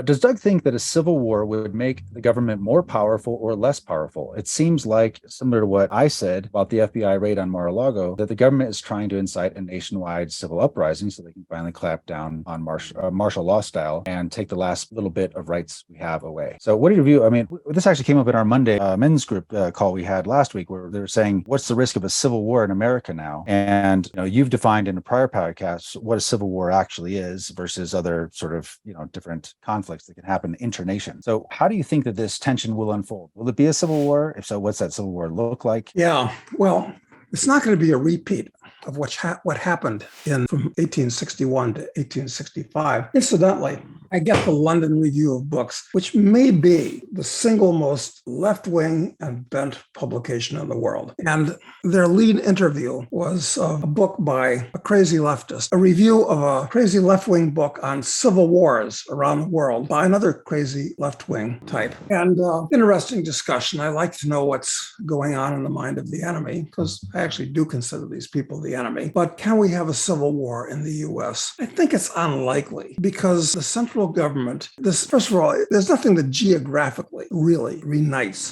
Does Doug think that a civil war would make the government more powerful or less powerful? It seems like, similar to what I said about the FBI raid on Mar-a-Lago, that the government is trying to incite a nationwide civil uprising so they can finally clamp down on martial law style and take the last little bit of rights we have away. So what do you view? I mean, this actually came up in our Monday men's group call we had last week, where they were saying, what's the risk of a civil war in America now? And you've defined in a prior podcast what a civil war actually is versus other sort of different conflicts that can happen internation. So how do you think that this tension will unfold? Will it be a civil war? If so, what's that civil war look like? Yeah, well, it's not going to be a repeat of what happened from 1861 to 1865. Incidentally, I get the London Review of Books, which may be the single most left-wing and bent publication in the world. And their lead interview was a book by a crazy leftist, a review of a crazy left-wing book on civil wars around the world by another crazy left-wing type. And interesting discussion. I like to know what's going on in the mind of the enemy, because I actually do consider these people the enemy. But can we have a civil war in the U.S.? I think it's unlikely, because the central government, first of all, there's nothing that geographically really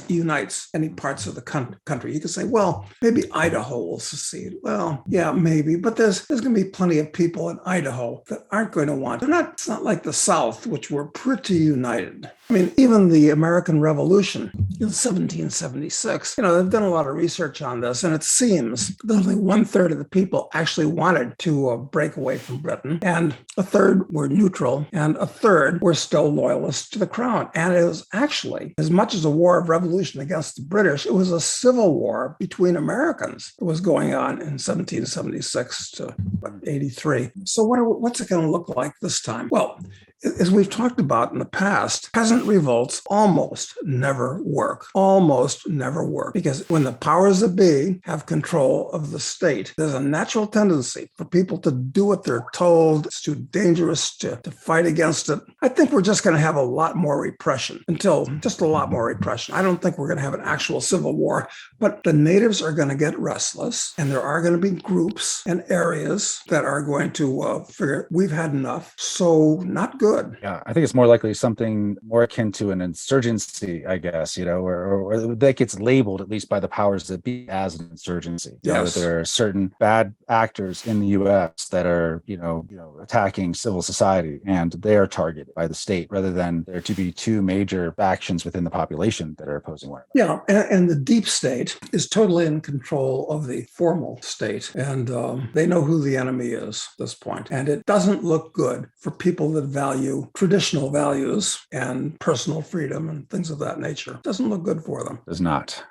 unites any parts of the country. You could say, well, maybe Idaho will secede. Well, yeah, maybe, but there's going to be plenty of people in Idaho that aren't going to want. It's not like the South, which were pretty united. I mean, even the American Revolution in 1776, they've done a lot of research on this, and it seems that only 1/3 of the people actually wanted to break away from Britain, and 1/3 were neutral, and 1/3 were still loyalists to the crown. And it was actually, as much as a war of revolution against the British, it was a civil war between Americans that was going on in 1776 to 83. So what's it going to look like this time? Well, as we've talked about in the past, peasant revolts almost never work. Because when the powers that be have control of the state, there's a natural tendency for people to do what they're told. It's too dangerous to fight against it. I think we're just going to have a lot more repression just a lot more repression. I don't think we're going to have an actual civil war, but the natives are going to get restless, and there are going to be groups and areas that are going to figure we've had enough. So not good. Yeah, I think it's more likely something more akin to an insurgency, I guess, or that gets labeled, at least by the powers that be, as an insurgency. Yes. That there are certain bad actors in the U.S. that are, attacking civil society, and they are targeted by the state, rather than there to be two major factions within the population that are opposing one another. Yeah, and the deep state is totally in control of the formal state, and they know who the enemy is at this point. And it doesn't look good for people that value traditional values and personal freedom and things of that nature. It doesn't look good for them. Does not.